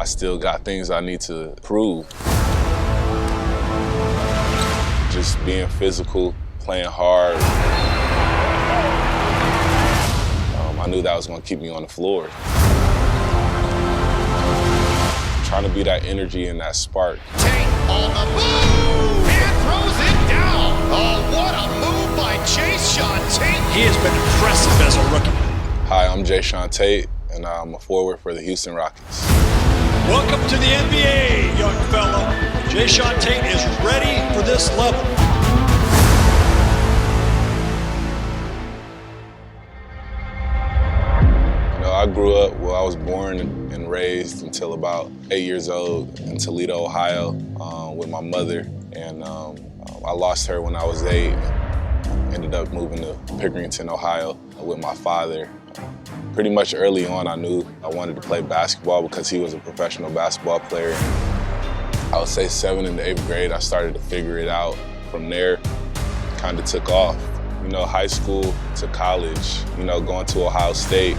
I still got things I need to prove. Just being physical, playing hard. I knew that was going to keep me on the floor. Trying to be that energy and that spark. Tate on the move and throws it down. Oh, what a move by Jae'Sean Tate. He has been impressive as a rookie. Hi, I'm Jae'Sean Tate, and I'm a forward for the Houston Rockets. Welcome to the NBA, young fella. Jae'Sean Tate is ready for this level. I grew up, well, I was born and raised until about 8 years old in Toledo, Ohio, with my mother. And I lost her when I was 8. Ended up moving to Pickerington, Ohio with my father. Pretty much early on, I knew I wanted to play basketball because he was a professional basketball player. I would say 7th and 8th grade, I started to figure it out. From there, kind of took off. You know, high school to college, you know, going to Ohio State.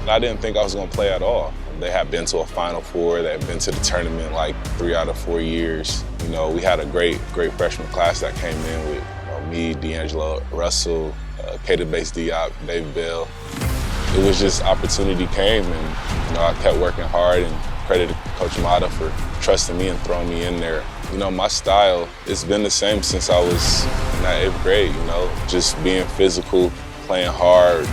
I didn't think I was going to play at all. They had been to a Final Four. They had been to the tournament like 3 out of 4 years. You know, we had a great freshman class that came in with me, D'Angelo Russell, K-Base Diop, Dave Bell. It was just opportunity came, and you know, I kept working hard, and credit to Coach Mata for trusting me and throwing me in there. You know, my style, it's been the same since I was in that 8th grade, you know, just being physical, playing hard,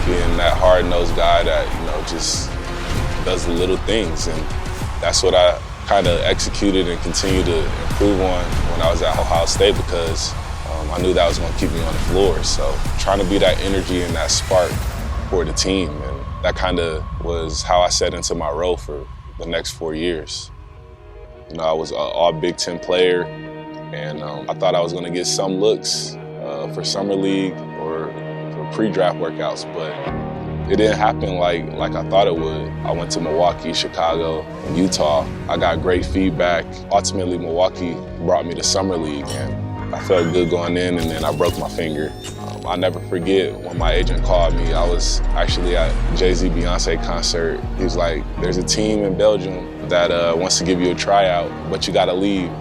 being that hard-nosed guy that, you know, just does the little things. And that's what I kind of executed and continued to improve on when I was at Ohio State, because I knew that was going to keep me on the floor. So trying to be that energy and that spark for the team. And that kind of was how I set into my role for the next 4 years. You know, I was an all Big Ten player, and I thought I was going to get some looks for Summer League or pre-draft workouts, but it didn't happen like I thought it would. I went to Milwaukee, Chicago, and Utah. I got great feedback. Ultimately, Milwaukee brought me to Summer League, and I felt good going in, and then I broke my finger. I'll never forget when my agent called me. I was actually at Jay-Z Beyonce concert. He was like, there's a team in Belgium that wants to give you a tryout, but you gotta leave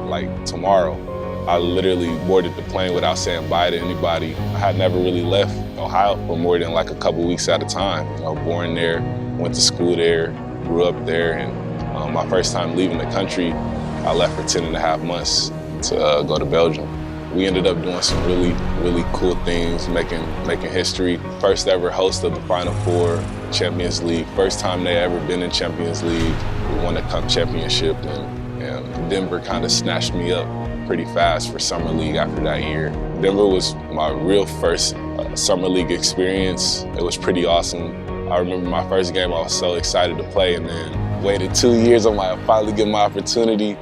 like tomorrow. I literally boarded the plane without saying bye to anybody. I had never really left Ohio for more than like a couple weeks at a time. You know, born there, went to school there, grew up there, and my first time leaving the country, I left for 10.5 months to go to Belgium. We ended up doing some really cool things, making history. First ever host of the Final Four, Champions League. First time they ever been in Champions League. We won the Cup championship, and Denver kind of snatched me up pretty fast for Summer League after that year. Denver was my real first Summer League experience. It was pretty awesome. I remember my first game, I was so excited to play, and then waited 2 years, I'm like, I finally get my opportunity.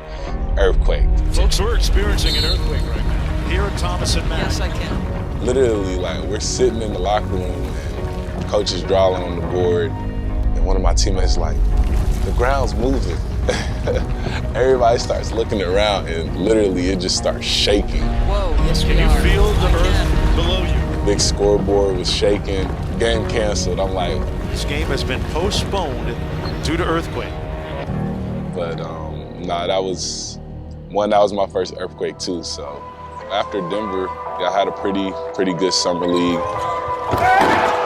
Earthquake. Folks, we're experiencing an earthquake right now. Here at Thomas and Mack. Yes, I can. Literally, like, we're sitting in the locker room, and coach is drawing on the board, and one of my teammates is like, the ground's moving. Everybody starts looking around, and literally it just starts shaking. Whoa, yes we Can are. you feel the earth below you? Big scoreboard was shaking, game canceled. I'm like, This game has been postponed due to earthquake. but nah, that was my first earthquake too. So after Denver, I had a pretty good summer league.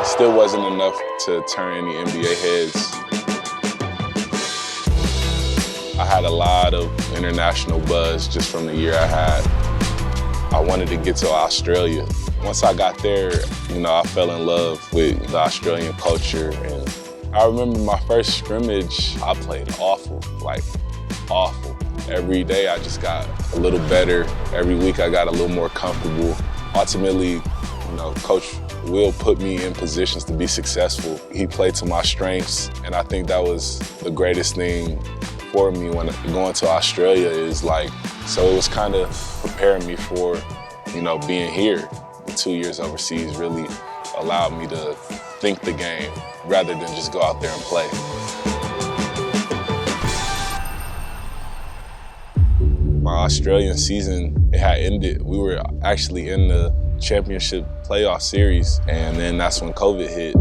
Still wasn't enough to turn any NBA heads. I had a lot of international buzz just from the year I had. I wanted to get to Australia. Once I got there, you know, I fell in love with the Australian culture. And I remember my first scrimmage, I played awful, like awful. Every day I just got a little better. Every week I got a little more comfortable. Ultimately, you know, Coach Will put me in positions to be successful. He played to my strengths, and I think that was the greatest thing for me when going to Australia is like, so it was kind of preparing me for, you know, being here. The 2 years overseas really allowed me to think the game rather than just go out there and play. My Australian season, it had ended. We were actually in the championship playoff series, and then that's when COVID hit.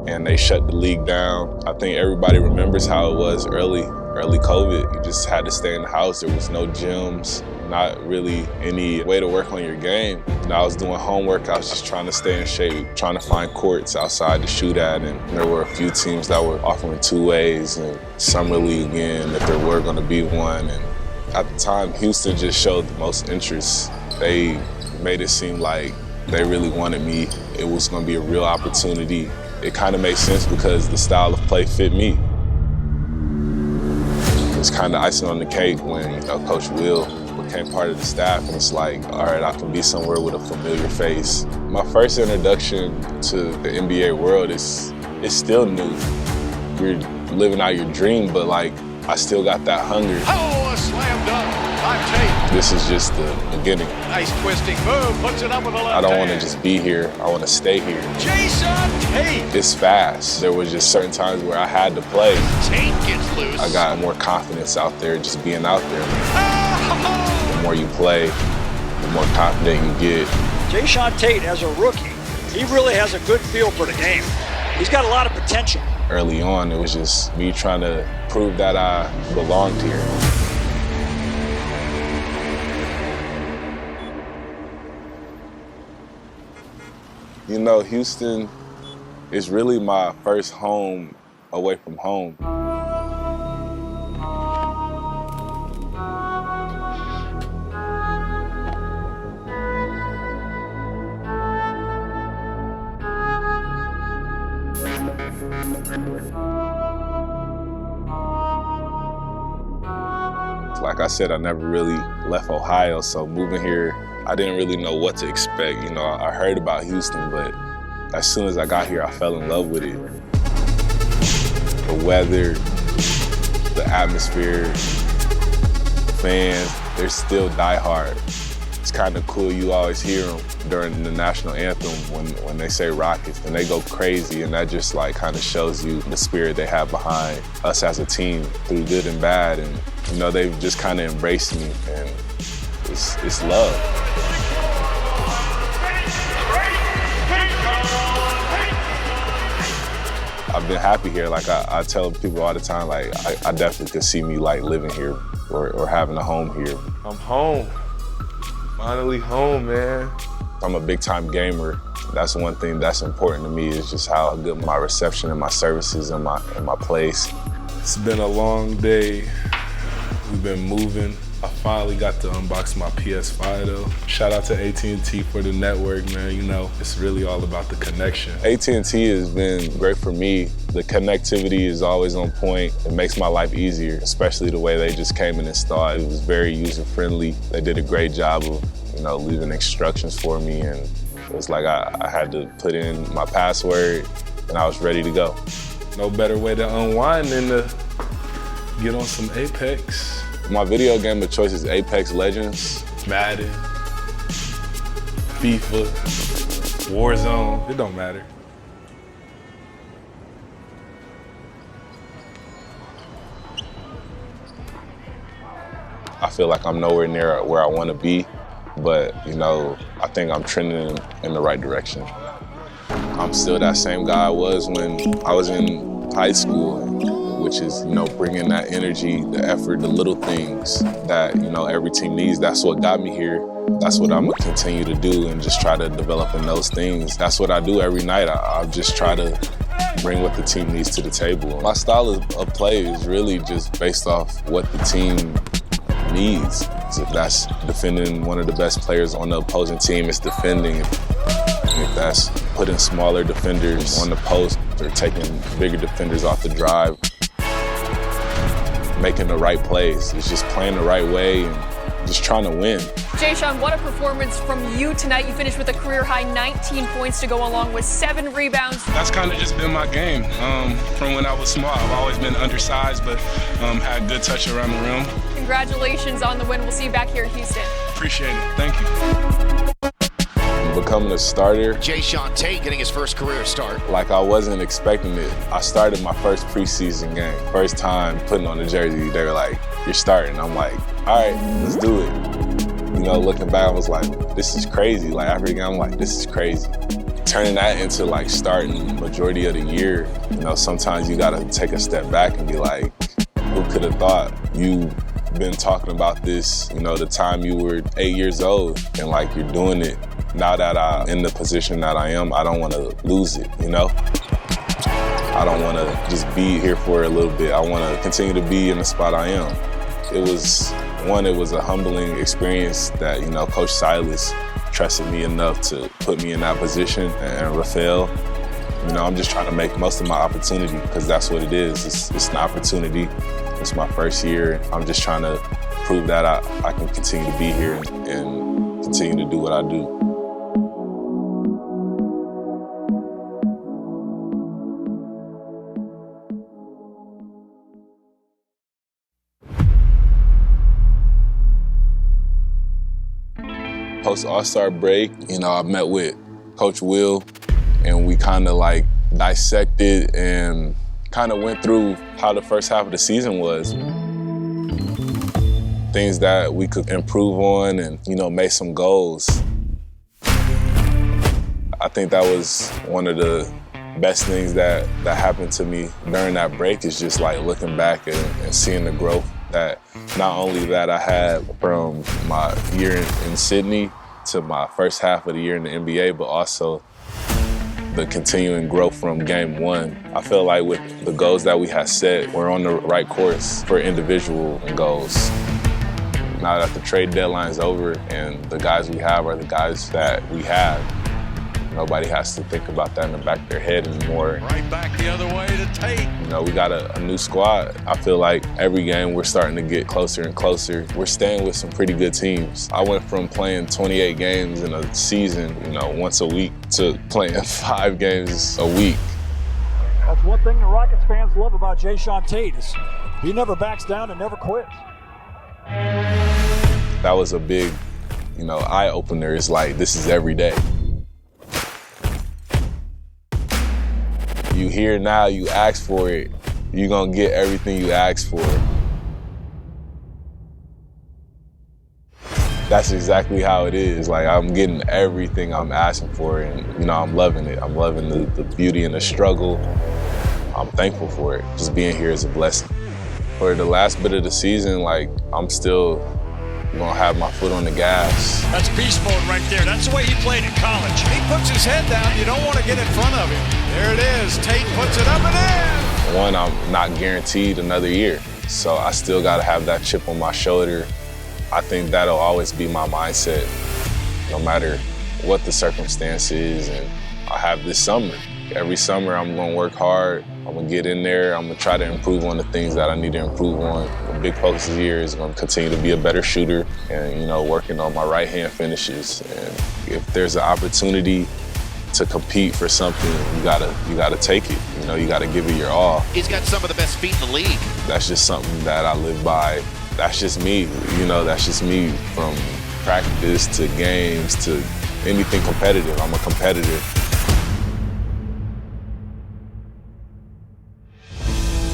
and they shut the league down. I think everybody remembers how it was early COVID. You just had to stay in the house. There was no gyms, not really any way to work on your game. And I was doing homework. I was just trying to stay in shape, trying to find courts outside to shoot at. And there were a few teams that were offering 2-ways and summer league again, if there were going to be one. And at the time, Houston just showed the most interest. They made it seem like they really wanted me. It was going to be a real opportunity. It kind of made sense because the style of play fit me. It's kind of icing on the cake when Coach Will became part of the staff, and it's like, all right, I can be somewhere with a familiar face. My first introduction to the NBA world is still new. You're living out your dream, but like, I still got that hunger. Oh, a slam dunk by Tate. This is just the beginning. Nice twisting move, puts it up with the left I don't want to hand. just be here, I want to stay here. Jae'Sean Tate. It's fast. There was just certain times where I had to play. Tate gets loose. I got more confidence out there, just being out there. Oh! The more you play, the more confident you get. Jae'Sean Tate, as a rookie, he really has a good feel for the game. He's got a lot of potential. Early on, it was just me trying to prove that I belonged here. You know, Houston is really my first home away from home. Like I said, I never really left Ohio, so moving here, I didn't really know what to expect. You know, I heard about Houston, but as soon as I got here, I fell in love with it. The weather, the atmosphere, fans, they're still diehard. It's kind of cool. You always hear them during the national anthem when they say Rockets, and they go crazy, and that just like kind of shows you the spirit they have behind us as a team through good and bad. And you know, they've just kind of embraced me, and it's love. I've been happy here. Like I tell people all the time, like I definitely could see me like living here or having a home here. I'm home. Finally home, man. I'm a big time gamer. That's one thing that's important to me, is just how good my reception and my services and my place. It's been a long day. We've been moving. I finally got to unbox my PS5 though. Shout out to AT&T for the network, man. You know, it's really all about the connection. AT&T has been great for me. The connectivity is always on point. It makes my life easier, especially the way they just came and installed. It was very user-friendly. They did a great job of, you know, leaving instructions for me, and it was like I had to put in my password and I was ready to go. No better way to unwind than to get on some Apex. My video game of choice is Apex Legends. Madden, FIFA, Warzone, it don't matter. I feel like I'm nowhere near where I want to be, but you know, I think I'm trending in the right direction. I'm still that same guy I was when I was in high school, which is, you know, bringing that energy, the effort, the little things that, you know, every team needs. That's what got me here. That's what I'm gonna continue to do, and just try to develop in those things. That's what I do every night. I just try to bring what the team needs to the table. My style of play is really just based off what the team needs. So if that's defending one of the best players on the opposing team, it's defending. If that's putting smaller defenders on the post or taking bigger defenders off the drive, making the right plays. It's just playing the right way and just trying to win. Jae'Sean, what a performance from you tonight. You finished with a career-high 19 points to go along with 7 rebounds. That's kind of just been my game. From when I was small, I've always been undersized, but had good touch around the rim. Congratulations on the win. We'll see you back here in Houston. Appreciate it. Thank you. Becoming a starter, Jae'Sean Tate getting his first career start. like I wasn't expecting it. I started my first preseason game. First time putting on the jersey, they were like, "You're starting." I'm like, all right, let's do it. You know, looking back, I was like, this is crazy. Like after the game, I'm like, this is crazy. turning that into like starting majority of the year, you know, sometimes you gotta take a step back and be like, who could have thought? You've been talking about this, you know, the time you were 8 years old, and like you're doing it. Now that I'm in the position that I am, I don't want to lose it, you know? I don't want to just be here for a little bit. I want to continue to be in the spot I am. It was a humbling experience that, you know, Coach Silas trusted me enough to put me in that position, and Rafael, you know, I'm just trying to make most of my opportunity, because that's what it is. It's an opportunity. It's my first year. I'm just trying to prove that I can continue to be here and continue to do what I do. Post All-Star break, you know, I met with Coach Will, and we kind of like dissected and kind of went through how the first half of the season was. Things that we could improve on and, you know, make some goals. I think that was one of the best things that happened to me during that break, is just like looking back and seeing the growth that not only that I had from my year in Sydney to my first half of the year in the NBA, but also the continuing growth from game one. I feel like with the goals that we had set, we're on the right course for individual goals. Now that the trade deadline is over and the guys we have are the guys that we have, nobody has to think about that in the back of their head anymore. Right back the other way to Tate. You know, we got a new squad. I feel like every game we're starting to get closer and closer. We're staying with some pretty good teams. I went from playing 28 games in a season, you know, once a week, to playing 5 games a week. That's one thing the Rockets fans love about Jae'Sean Tate, is he never backs down and never quits. That was a big, you know, eye-opener. It's like, this is every day. You here now, you ask for it, you're gonna get everything you ask for. That's exactly how it is. Like, I'm getting everything I'm asking for, and, you know, I'm loving it. I'm loving the beauty and the struggle. I'm thankful for it. Just being here is a blessing. For the last bit of the season, like, I'm still gonna have my foot on the gas. That's beast mode right there. That's the way he played in college. He puts his head down. You don't want to get in front of him. There it is. Tate puts it up and in. One, I'm not guaranteed another year, so I still gotta have that chip on my shoulder. I think that'll always be my mindset, no matter what the circumstance is. And I have this summer. Every summer I'm gonna work hard. I'm gonna get in there. I'm gonna try to improve on the things that I need to improve on. The big focus this year is gonna continue to be a better shooter and, you know, working on my right hand finishes. And if there's an opportunity to compete for something, you gotta take it. You know, you gotta give it your all. He's got some of the best feet in the league. That's just something that I live by. That's just me, you know, that's just me, from practice to games to anything competitive. I'm a competitor.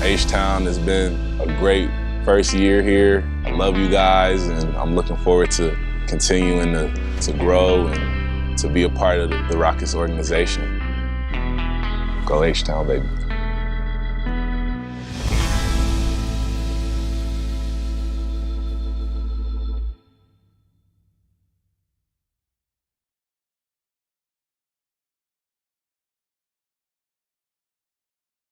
H-Town has been a great first year here. I love you guys, and I'm looking forward to continuing to grow and to be a part of the Rockets organization. Go H-Town, baby.